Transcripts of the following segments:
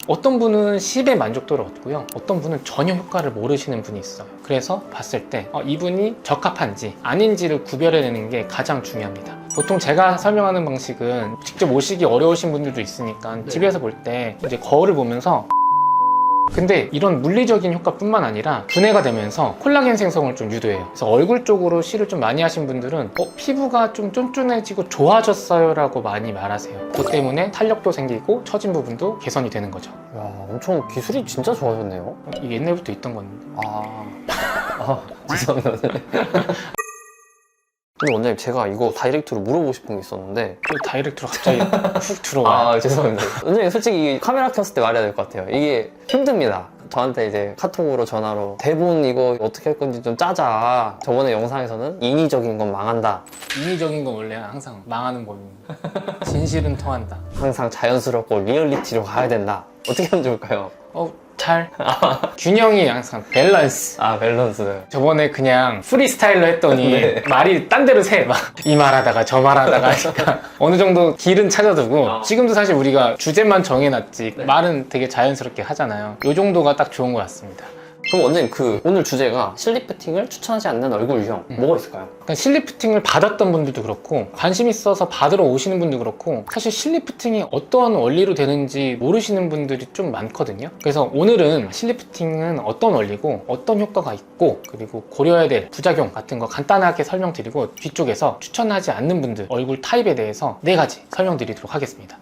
어떤 분은 10의 만족도를 얻고요, 어떤 분은 전혀 효과를 모르시는 분이 있어요. 그래서 봤을 때 이분이 적합한지 아닌지를 구별해내는 게 가장 중요합니다. 보통 제가 설명하는 방식은 직접 오시기 어려우신 분들도 있으니까 집에서 볼 때 이제 거울을 보면서, 근데 이런 물리적인 효과뿐만 아니라 분해가 되면서 콜라겐 생성을 좀 유도해요. 그래서 얼굴 쪽으로 실을 좀 많이 하신 분들은 피부가 좀 쫀쫀해지고 좋아졌어요 라고 많이 말하세요. 그것 때문에 탄력도 생기고 처진 부분도 개선이 되는 거죠. 야, 엄청 기술이 진짜 좋아졌네요. 이게 옛날부터 있던 건데. 죄송합니다. 근데 원장님, 제가 이거 다이렉트로 물어보고 싶은 게 있었는데. 그 다이렉트로 갑자기 훅 들어와요. 죄송합니다. 원장님, 솔직히 카메라 켰을 때 말해야 될 것 같아요. 이게 힘듭니다. 저한테 이제 카톡으로 전화로 대본 이거 어떻게 할 건지 좀 짜자. 저번에 영상에서는 인위적인 건 망한다. 인위적인 건 원래 항상 망하는 법입니다. 진실은 통한다. 항상 자연스럽고 리얼리티로 가야 된다. 어떻게 하면 좋을까요? 균형이 항상 밸런스. 밸런스. 저번에 그냥 프리스타일로 했더니 네. 말이 딴 데로 새. 막 이 말하다가 저 말하다가 하니까 어느 정도 길은 찾아두고, 지금도 사실 우리가 주제만 정해놨지 말은 되게 자연스럽게 하잖아요. 이 정도가 딱 좋은 것 같습니다. 그럼 원장님, 오늘 주제가 실리프팅을 추천하지 않는 얼굴 유형, 뭐가 있을까요? 그러니까 실리프팅을 받았던 분들도 그렇고 관심 있어서 받으러 오시는 분도 그렇고, 사실 실리프팅이 어떠한 원리로 되는지 모르시는 분들이 좀 많거든요. 그래서 오늘은 실리프팅은 어떤 원리고 어떤 효과가 있고, 그리고 고려해야 될 부작용 같은 거 간단하게 설명드리고, 뒤쪽에서 추천하지 않는 분들 얼굴 타입에 대해서 4가지 설명드리도록 하겠습니다.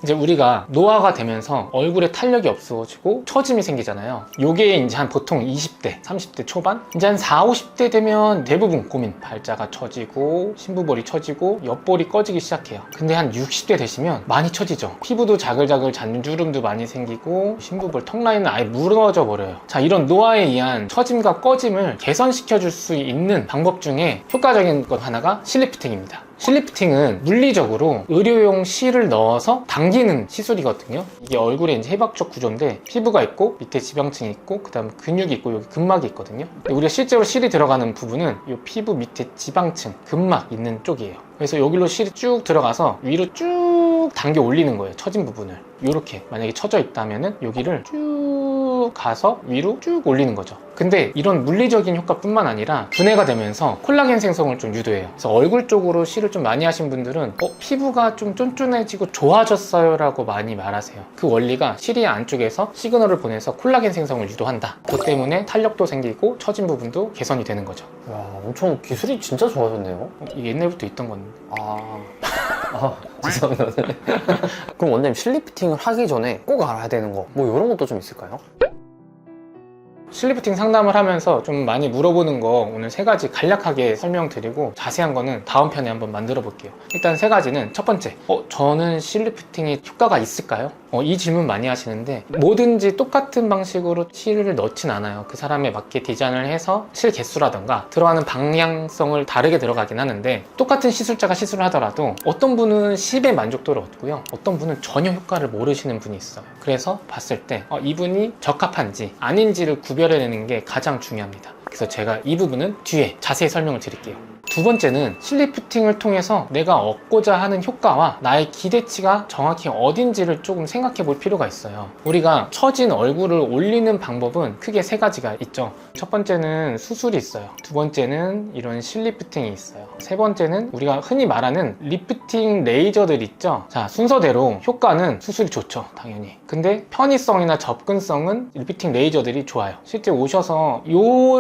이제 우리가 노화가 되면서 얼굴에 탄력이 없어지고 처짐이 생기잖아요. 요게 이제 한 보통 20대, 30대 초반? 이제 한 40, 50대 되면 대부분 고민. 발자가 처지고, 신부볼이 처지고, 옆볼이 꺼지기 시작해요. 근데 한 60대 되시면 많이 처지죠. 피부도 자글자글 잔주름도 많이 생기고, 신부볼 턱라인은 아예 무너져 버려요. 자, 이런 노화에 의한 처짐과 꺼짐을 개선시켜 줄 수 있는 방법 중에 효과적인 것 하나가 실리프팅입니다. 실리프팅은 물리적으로 의료용 실을 넣어서 당기는 시술이거든요. 이게 얼굴에 이제 해박적 구조인데, 피부가 있고 밑에 지방층이 있고 그다음 근육이 있고 여기 근막이 있거든요. 우리가 실제로 실이 들어가는 부분은 이 피부 밑에 지방층, 근막 있는 쪽이에요. 그래서 여기로 실이 쭉 들어가서 위로 쭉 당겨 올리는 거예요. 처진 부분을 이렇게 만약에 처져 있다면은 여기를 쭉 가서 위로 쭉 올리는 거죠. 근데 이런 물리적인 효과뿐만 아니라 분해가 되면서 콜라겐 생성을 좀 유도해요. 그래서 얼굴 쪽으로 실을 좀 많이 하신 분들은 피부가 좀 쫀쫀해지고 좋아졌어요 라고 많이 말하세요. 그 원리가 실이 안쪽에서 시그널을 보내서 콜라겐 생성을 유도한다. 그것 때문에 탄력도 생기고 처진 부분도 개선이 되는 거죠. 야, 엄청 기술이 진짜 좋아졌네요. 이게 옛날부터 있던 건데. 죄송합니다. 그럼 원장님, 실리프팅을 하기 전에 꼭 알아야 되는 거 뭐 이런 것도 좀 있을까요? 실리프팅 상담을 하면서 좀 많이 물어보는 거 오늘 3가지 간략하게 설명드리고, 자세한 거는 다음 편에 한번 만들어 볼게요. 일단 3가지는, 첫 번째, 저는 실리프팅이 효과가 있을까요? 이 질문 많이 하시는데, 뭐든지 똑같은 방식으로 실을 넣진 않아요. 그 사람에 맞게 디자인을 해서 실 개수라던가 들어가는 방향성을 다르게 들어가긴 하는데, 똑같은 시술자가 시술을 하더라도 어떤 분은 10의 만족도를 얻고요, 어떤 분은 전혀 효과를 모르시는 분이 있어요. 그래서 봤을 때 이분이 적합한지 아닌지를 구별해내는 게 가장 중요합니다. 그래서 제가 이 부분은 뒤에 자세히 설명을 드릴게요. 두 번째는 실리프팅을 통해서 내가 얻고자 하는 효과와 나의 기대치가 정확히 어딘지를 조금 생각해 볼 필요가 있어요. 우리가 처진 얼굴을 올리는 방법은 크게 3가지가 있죠. 첫 번째는 수술이 있어요. 두 번째는 이런 실리프팅이 있어요. 세 번째는 우리가 흔히 말하는 리프팅 레이저들 있죠. 자, 순서대로 효과는 수술이 좋죠, 당연히. 근데 편의성이나 접근성은 리프팅 레이저들이 좋아요. 실제 오셔서 이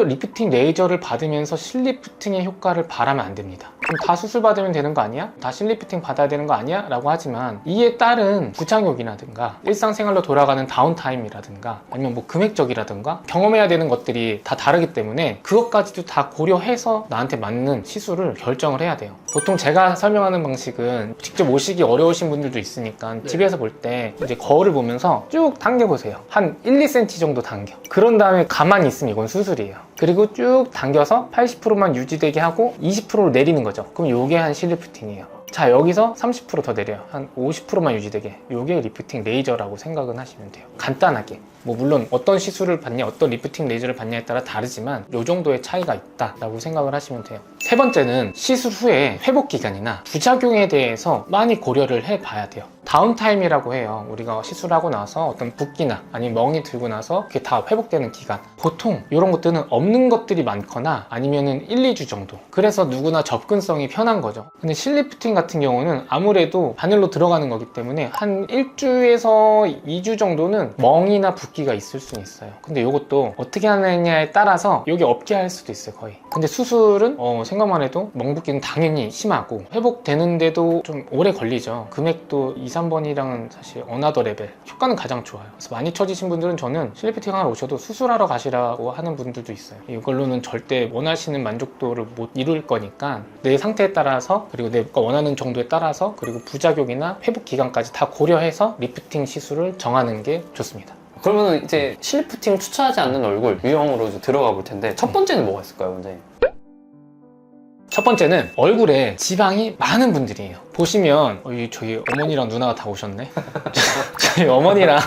리프팅 레이저를 받으면서 실리프팅의 효과를 바라면 안 됩니다. 그럼 다 수술 받으면 되는 거 아니야? 다 실리프팅 받아야 되는 거 아니야? 라고 하지만, 이에 따른 부작용이라든가 일상생활로 돌아가는 다운타임이라든가 아니면 뭐 금액적이라든가 경험해야 되는 것들이 다 다르기 때문에 그것까지도 다 고려해서 나한테 맞는 시술을 결정을 해야 돼요. 보통 제가 설명하는 방식은 직접 오시기 어려우신 분들도 있으니까 집에서 볼 때 이제 거울을 보면서 쭉 당겨보세요. 한 1, 2cm 정도 당겨. 그런 다음에 가만히 있으면 이건 수술이에요. 그리고 쭉 당겨서 80%만 유지되게 하고 20%를 내리는 거죠. 그럼 요게 한 실리프팅이에요. 자, 여기서 30% 더 내려요. 한 50%만 유지되게. 요게 리프팅 레이저라고 생각은 하시면 돼요. 간단하게. 뭐 물론 어떤 시술을 받냐, 어떤 리프팅 레이저를 받냐에 따라 다르지만 요 정도의 차이가 있다라고 생각을 하시면 돼요. 세 세 번째는 시술 후에 회복 기간이나 부작용에 대해서 많이 고려를 해봐야 돼요. 다운타임이라고 해요. 우리가 시술하고 나서 어떤 붓기나 아니면 멍이 들고 나서 그게 다 회복되는 기간, 보통 이런 것들은 없는 것들이 많거나 아니면은 1, 2주 정도. 그래서 누구나 접근성이 편한 거죠. 근데 실리프팅 같은 경우는 아무래도 바늘로 들어가는 거기 때문에 한 1주에서 2주 정도는 멍이나 붓기가 있을 수는 있어요. 근데 이것도 어떻게 하느냐에 따라서 여기 없게 할 수도 있어요, 거의. 근데 수술은 생각만 해도 멍붓기는 당연히 심하고 회복되는데도 좀 오래 걸리죠. 금액도 2, 3번이랑은 사실 어나더 레벨. 효과는 가장 좋아요. 그래서 많이 처지신 분들은 저는 실리프팅 하러 오셔도 수술하러 가시라고 하는 분들도 있어요. 이걸로는 절대 원하시는 만족도를 못 이룰 거니까 내 상태에 따라서, 그리고 내가 원하는 정도에 따라서, 그리고 부작용이나 회복 기간까지 다 고려해서 리프팅 시술을 정하는 게 좋습니다. 그러면 이제 실리프팅 추천하지 않는 얼굴 유형으로 이제 들어가 볼 텐데 첫 번째는 뭐가 있을까요, 원장님? 첫 번째는 얼굴에 지방이 많은 분들이에요. 보시면 저희 어머니랑 누나가 다 오셨네. 저희 어머니랑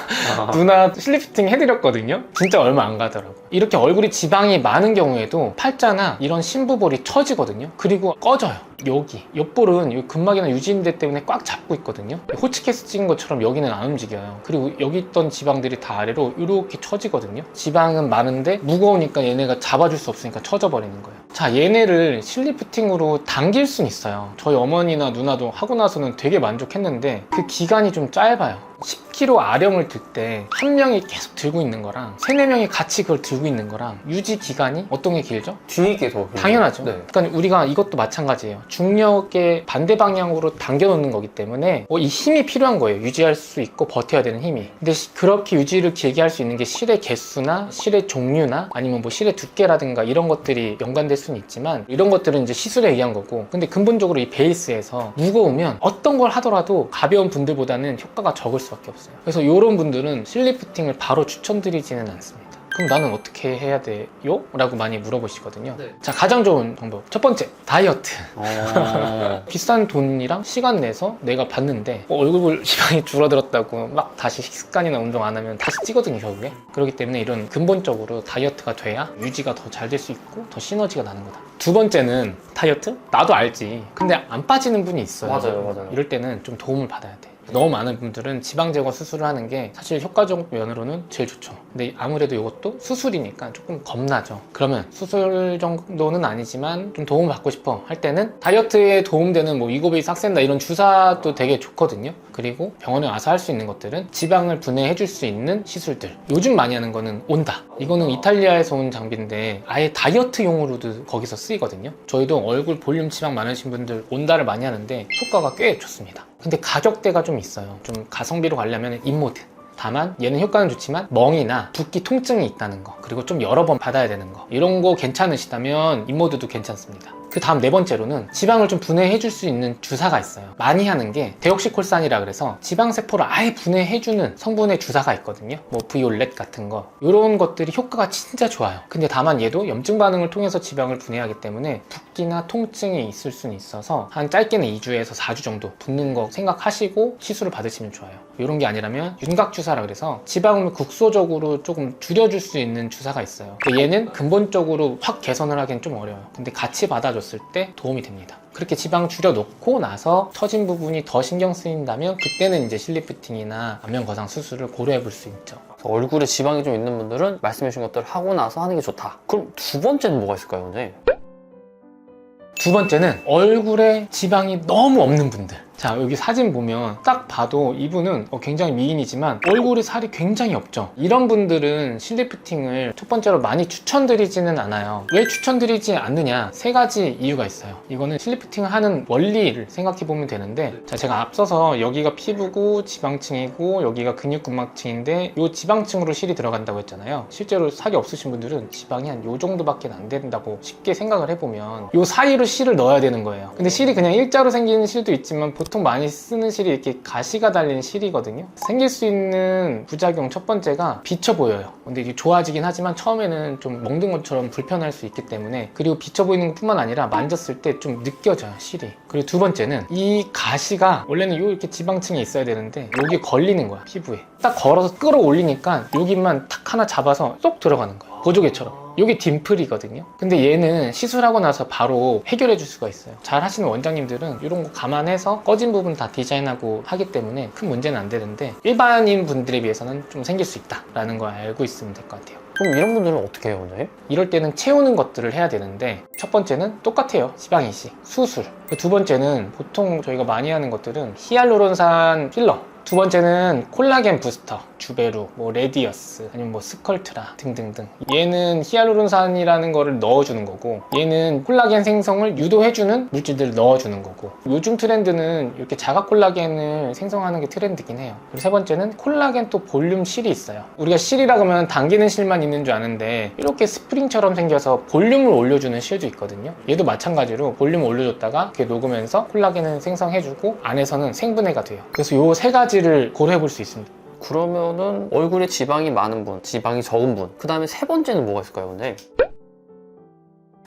누나 실리프팅 해드렸거든요. 진짜 얼마 안 가더라고. 이렇게 얼굴이 지방이 많은 경우에도 팔자나 이런 심부볼이 처지거든요. 그리고 꺼져요. 여기 옆볼은 이 근막이나 유지인대 때문에 꽉 잡고 있거든요. 호치케스 찍은 것처럼 여기는 안 움직여요. 그리고 여기 있던 지방들이 다 아래로 이렇게 처지거든요. 지방은 많은데 무거우니까 얘네가 잡아줄 수 없으니까 처져버리는 거예요. 자, 얘네를 실리프팅으로 당길 순 있어요. 저희 어머니나 누나도 하고 나서는 되게 만족했는데 그 기간이 좀 짧아요. 10kg 아령을 들 때 한 명이 계속 들고 있는 거랑 3, 4명이 같이 그걸 들고 있는 거랑 유지 기간이 어떤 게 길죠? 뒤에 게 더 당연하죠. 네. 그러니까 우리가 이것도 마찬가지예요. 중력의 반대 방향으로 당겨 놓는 거기 때문에 이 힘이 필요한 거예요. 유지할 수 있고 버텨야 되는 힘이. 근데 그렇게 유지를 길게 할 수 있는 게 실의 개수나 실의 종류나 아니면 뭐 실의 두께라든가 이런 것들이 연관될 수는 있지만, 이런 것들은 이제 시술에 의한 거고, 근데 근본적으로 이 베이스에서 무거우면 어떤 걸 하더라도 가벼운 분들보다는 효과가 적을 수밖에 없어요. 그래서 이런 분들은 실리프팅을 바로 추천드리지는 않습니다. 그럼 나는 어떻게 해야 돼요? 라고 많이 물어보시거든요. 네. 자, 가장 좋은 방법. 첫 번째, 다이어트. 비싼 돈이랑 시간 내서 내가 봤는데 얼굴 지방이 줄어들었다고 막 다시 식습관이나 운동 안 하면 다시 찌거든요, 결국에. 그렇기 때문에 이런 근본적으로 다이어트가 돼야 유지가 더 잘 될 수 있고 더 시너지가 나는 거다. 두 번째는 다이어트? 나도 알지. 근데 안 빠지는 분이 있어요. 맞아요. 이럴 때는 좀 도움을 받아야 돼. 너무 많은 분들은 지방 제거 수술을 하는 게 사실 효과적 면으로는 제일 좋죠. 근데 아무래도 이것도 수술이니까 조금 겁나죠. 그러면 수술 정도는 아니지만 좀 도움을 받고 싶어 할 때는 다이어트에 도움되는 뭐 위고베이스 학센다 이런 주사도 되게 좋거든요. 그리고 병원에 와서 할 수 있는 것들은 지방을 분해해 줄 수 있는 시술들. 요즘 많이 하는 거는 온다. 이거는 이탈리아에서 온 장비인데 아예 다이어트용으로도 거기서 쓰이거든요. 저희도 얼굴 볼륨 지방 많으신 분들 온다를 많이 하는데 효과가 꽤 좋습니다. 근데 가격대가 좀 있어요. 좀 가성비로 가려면 인모드. 다만 얘는 효과는 좋지만 멍이나 붓기 통증이 있다는 거, 그리고 좀 여러 번 받아야 되는 거, 이런 거 괜찮으시다면 인모드도 괜찮습니다. 그 다음 네 번째로는 지방을 좀 분해해 줄 수 있는 주사가 있어요. 많이 하는 게 데옥시콜산이라 그래서 지방세포를 아예 분해해 주는 성분의 주사가 있거든요. 뭐 비올렛 같은 거, 이런 것들이 효과가 진짜 좋아요. 근데 다만 얘도 염증 반응을 통해서 지방을 분해하기 때문에 붓기나 통증이 있을 수는 있어서 한 짧게는 2주에서 4주 정도 붓는 거 생각하시고 시술을 받으시면 좋아요. 이런 게 아니라면 윤곽주사라 그래서 지방을 국소적으로 조금 줄여줄 수 있는 주사가 있어요. 근데 얘는 근본적으로 확 개선을 하기엔 좀 어려워요. 근데 같이 받아줬을 때 도움이 됩니다. 그렇게 지방 줄여놓고 나서 처진 부분이 더 신경 쓰인다면 그때는 이제 실리프팅이나 안면 거상 수술을 고려해 볼 수 있죠. 얼굴에 지방이 좀 있는 분들은 말씀해 주신 것들을 하고 나서 하는 게 좋다. 그럼 두 번째는 뭐가 있을까요, 원장님? 두 번째는 얼굴에 지방이 너무 없는 분들. 자, 여기 사진 보면 딱 봐도 이분은 굉장히 미인이지만 얼굴에 살이 굉장히 없죠. 이런 분들은 실리프팅을 첫 번째로 많이 추천드리지는 않아요. 왜 추천드리지 않느냐? 세 가지 이유가 있어요. 이거는 실리프팅을 하는 원리를 생각해 보면 되는데, 자, 제가 앞서서 여기가 피부고 지방층이고 여기가 근육근막층인데 이 지방층으로 실이 들어간다고 했잖아요. 실제로 살이 없으신 분들은 지방이 한 요 정도밖에 안 된다고 쉽게 생각을 해보면 요 사이로 실을 넣어야 되는 거예요. 근데 실이 그냥 일자로 생기는 실도 있지만 보통 많이 쓰는 실이 이렇게 가시가 달린 실이거든요. 생길 수 있는 부작용 첫 번째가 비쳐 보여요. 근데 이게 좋아지긴 하지만 처음에는 좀 멍든 것처럼 불편할 수 있기 때문에, 그리고 비쳐 보이는 것뿐만 아니라 만졌을 때 좀 느껴져요, 실이. 그리고 두 번째는 이 가시가 원래는 이렇게 지방층에 있어야 되는데 여기에 걸리는 거야, 피부에. 딱 걸어서 끌어올리니까 여기만 탁 하나 잡아서 쏙 들어가는 거야. 보조개처럼. 이게 딤플이거든요. 근데 얘는 시술하고 나서 바로 해결해 줄 수가 있어요. 잘 하시는 원장님들은 이런 거 감안해서 꺼진 부분 다 디자인하고 하기 때문에 큰 문제는 안 되는데 일반인 분들에 비해서는 좀 생길 수 있다라는 걸 알고 있으면 될 것 같아요. 그럼 이런 분들은 어떻게 해요, 원장님? 이럴 때는 채우는 것들을 해야 되는데 첫 번째는 똑같아요. 지방 이식, 수술. 두 번째는 보통 저희가 많이 하는 것들은 히알루론산 필러. 두 번째는 콜라겐 부스터, 주베루, 뭐 레디어스, 아니면 뭐 스컬트라 등등등. 얘는 히알루론산이라는 거를 넣어주는 거고, 얘는 콜라겐 생성을 유도해주는 물질들을 넣어주는 거고. 요즘 트렌드는 이렇게 자가 콜라겐을 생성하는 게 트렌드긴 해요. 그리고 세 번째는 콜라겐 또 볼륨 실이 있어요. 우리가 실이라고 하면 당기는 실만 있는 줄 아는데 이렇게 스프링처럼 생겨서 볼륨을 올려주는 실도 있거든요. 얘도 마찬가지로 볼륨을 올려줬다가 이렇게 녹으면서 콜라겐을 생성해주고 안에서는 생분해가 돼요. 그래서 요 세 가지를 고려해 볼 수 있습니다. 그러면은 얼굴에 지방이 많은 분, 지방이 적은 분, 그 다음에 세 번째는 뭐가 있을까요, 원장님?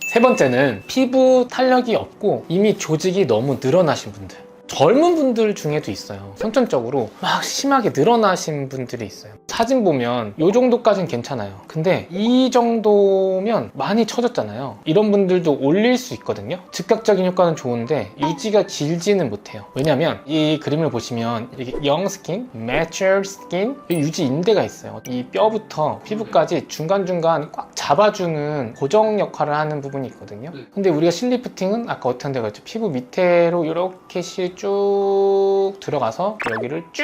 세 번째는 피부 탄력이 없고 이미 조직이 너무 늘어나신 분들. 젊은 분들 중에도 있어요. 선천적으로 막 심하게 늘어나신 분들이 있어요. 사진 보면 이 정도까지는 괜찮아요. 근데 이 정도면 많이 처졌잖아요. 이런 분들도 올릴 수 있거든요. 즉각적인 효과는 좋은데 유지가 길지는 못해요. 왜냐면 이 그림을 보시면 이렇게 young skin, mature skin 유지 인대가 있어요. 이 뼈부터 피부까지 중간중간 꽉 잡아주는 고정 역할을 하는 부분이 있거든요. 근데 우리가 실리프팅은 아까 어떤 데가 있죠? 피부 밑으로 이렇게 쭉 들어가서 여기를 쭉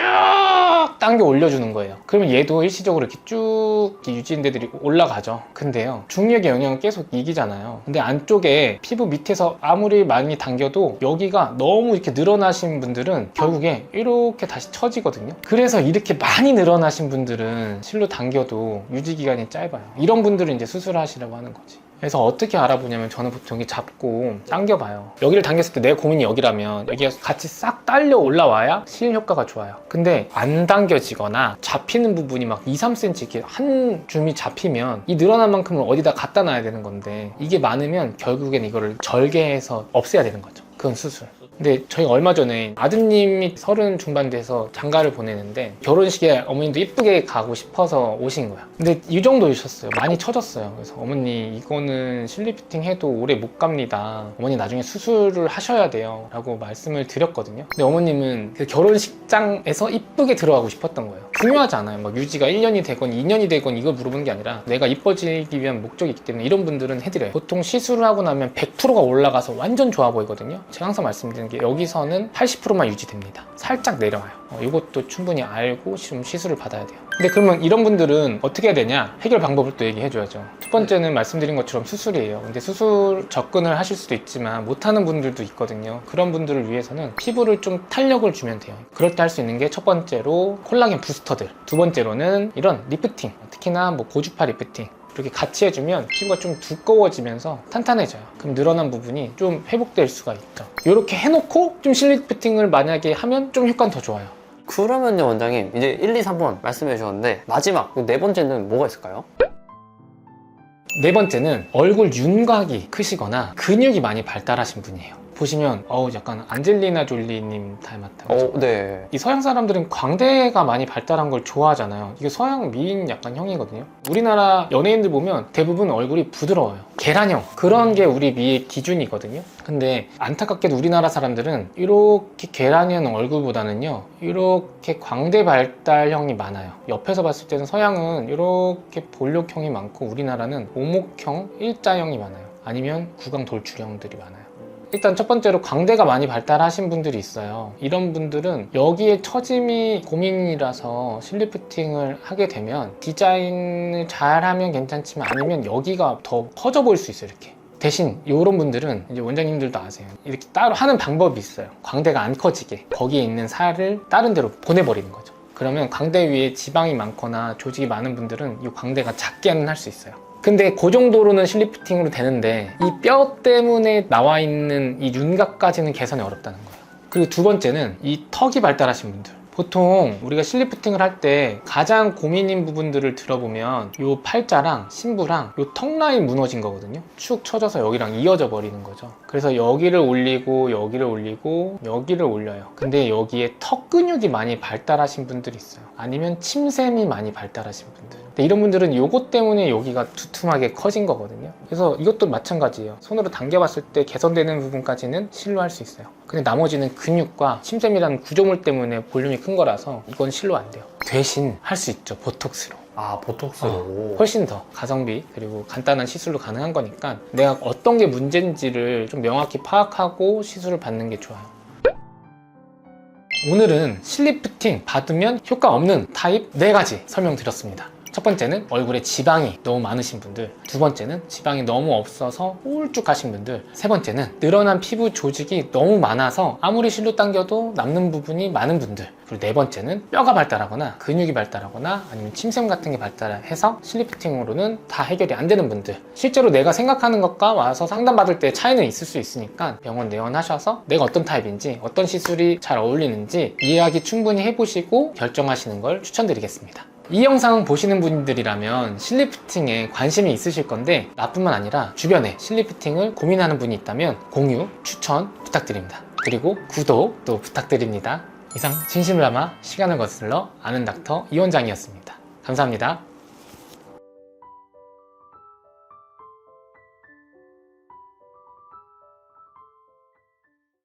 당겨 올려주는 거예요. 그러면 얘도 일시적으로 이렇게 쭉 유지인대들이 올라가죠. 근데요, 중력의 영향은 계속 이기잖아요. 근데 안쪽에 피부 밑에서 아무리 많이 당겨도 여기가 너무 이렇게 늘어나신 분들은 결국에 이렇게 다시 처지거든요. 그래서 이렇게 많이 늘어나신 분들은 실로 당겨도 유지 기간이 짧아요. 이런 분들은 이제 수술을 하시라고 하는 거지. 그래서 어떻게 알아보냐면 저는 보통 이렇게 잡고 당겨봐요. 여기를 당겼을 때 내 고민이 여기라면 여기가 같이 싹 딸려 올라와야 실 효과가 좋아요. 근데 안 당겨지거나 잡히는 부분이 막 2, 3cm 이렇게 한 줌이 잡히면 이 늘어난 만큼을 어디다 갖다 놔야 되는 건데 이게 많으면 결국엔 이거를 절개해서 없애야 되는 거죠. 그건 수술. 근데 저희가 얼마 전에 아드님이 30 중반 돼서 장가를 보내는데 결혼식에 어머님도 이쁘게 가고 싶어서 오신 거야. 근데 이 정도이셨어요. 많이 처졌어요. 그래서 어머니 이거는 실리피팅 해도 오래 못 갑니다. 어머니 나중에 수술을 하셔야 돼요 라고 말씀을 드렸거든요. 근데 어머님은 그 결혼식장에서 이쁘게 들어가고 싶었던 거예요. 중요하지 않아요. 막 유지가 1년이 되건 2년이 되건 이걸 물어보는 게 아니라 내가 이뻐지기 위한 목적이 있기 때문에 이런 분들은 해드려요. 보통 시술을 하고 나면 100%가 올라가서 완전 좋아 보이거든요. 제가 항상 말씀드리는 게 여기서는 80%만 유지됩니다. 살짝 내려와요. 이것도 충분히 알고 좀 시술을 받아야 돼요. 근데 그러면 이런 분들은 어떻게 해야 되냐? 해결 방법을 또 얘기해줘야죠. 첫 번째는 말씀드린 것처럼 수술이에요. 근데 수술 접근을 하실 수도 있지만 못하는 분들도 있거든요. 그런 분들을 위해서는 피부를 좀 탄력을 주면 돼요. 그럴 때 할 수 있는 게 첫 번째로 콜라겐 부스터들, 두 번째로는 이런 리프팅, 특히나 뭐 고주파 리프팅 이렇게 같이 해주면 피부가 좀 두꺼워지면서 탄탄해져요. 그럼 늘어난 부분이 좀 회복될 수가 있죠. 이렇게 해놓고 좀 실리프팅을 만약에 하면 좀 효과는 더 좋아요. 그러면요, 원장님, 이제 1, 2, 3번 말씀해 주셨는데 마지막 네 번째는 뭐가 있을까요? 네 번째는 얼굴 윤곽이 크시거나 근육이 많이 발달하신 분이에요. 보시면 약간 안젤리나 졸리님 닮았다. 그죠? 네. 이 서양 사람들은 광대가 많이 발달한 걸 좋아하잖아요. 이게 서양 미인 약간 형이거든요. 우리나라 연예인들 보면 대부분 얼굴이 부드러워요. 계란형. 그런 게 우리 미의 기준이거든요. 근데 안타깝게도 우리나라 사람들은 이렇게 계란형 얼굴보다는요, 이렇게 광대 발달형이 많아요. 옆에서 봤을 때는 서양은 이렇게 볼록형이 많고 우리나라는 오목형, 일자형이 많아요. 아니면 구강 돌출형들이 많아요. 일단 첫 번째로 광대가 많이 발달하신 분들이 있어요. 이런 분들은 여기에 처짐이 고민이라서 실리프팅을 하게 되면 디자인을 잘하면 괜찮지만 아니면 여기가 더 커져 보일 수 있어요. 이렇게. 대신 이런 분들은 이제 원장님들도 아세요. 이렇게 따로 하는 방법이 있어요. 광대가 안 커지게 거기에 있는 살을 다른 데로 보내버리는 거죠. 그러면 광대 위에 지방이 많거나 조직이 많은 분들은 이 광대가 작게는 할 수 있어요. 근데 그 정도로는 실리프팅으로 되는데 이 뼈 때문에 나와 있는 이 윤곽까지는 개선이 어렵다는 거예요. 그리고 두 번째는 이 턱이 발달하신 분들. 보통 우리가 실리프팅을 할 때 가장 고민인 부분들을 들어보면 요 팔자랑 심부랑 요 턱 라인 무너진 거거든요. 축 처져서 여기랑 이어져 버리는 거죠. 그래서 여기를 올리고 여기를 올리고 여기를 올려요. 근데 여기에 턱 근육이 많이 발달하신 분들이 있어요. 아니면 침샘이 많이 발달하신 분들. 근데 이런 분들은 요것 때문에 여기가 두툼하게 커진 거거든요. 그래서 이것도 마찬가지예요. 손으로 당겨봤을 때 개선되는 부분까지는 실로 할 수 있어요. 근데 나머지는 근육과 침샘이라는 구조물 때문에 볼륨이 큰 거라서 이건 실로 안 돼요. 대신 할 수 있죠, 보톡스로. 아, 보톡스로. 훨씬 더 가성비 그리고 간단한 시술로 가능한 거니까 내가 어떤 게 문제인지를 좀 명확히 파악하고 시술을 받는 게 좋아요. 오늘은 실리프팅 받으면 효과 없는 타입 4가지 설명드렸습니다. 첫 번째는 얼굴에 지방이 너무 많으신 분들, 두 번째는 지방이 너무 없어서 홀쭉하신 분들, 세 번째는 늘어난 피부 조직이 너무 많아서 아무리 실로 당겨도 남는 부분이 많은 분들, 그리고 네 번째는 뼈가 발달하거나 근육이 발달하거나 아니면 침샘 같은 게 발달해서 실리프팅으로는 다 해결이 안 되는 분들, 실제로 내가 생각하는 것과 와서 상담받을 때 차이는 있을 수 있으니까 병원 내원하셔서 내가 어떤 타입인지 어떤 시술이 잘 어울리는지 이야기 충분히 해보시고 결정하시는 걸 추천드리겠습니다. 이 영상 보시는 분들이라면 실리프팅에 관심이 있으실 건데 나뿐만 아니라 주변에 실리프팅을 고민하는 분이 있다면 공유, 추천 부탁드립니다. 그리고 구독도 부탁드립니다. 이상 진심을 담아 시간을 거슬러 아는 닥터 이원장이었습니다. 감사합니다.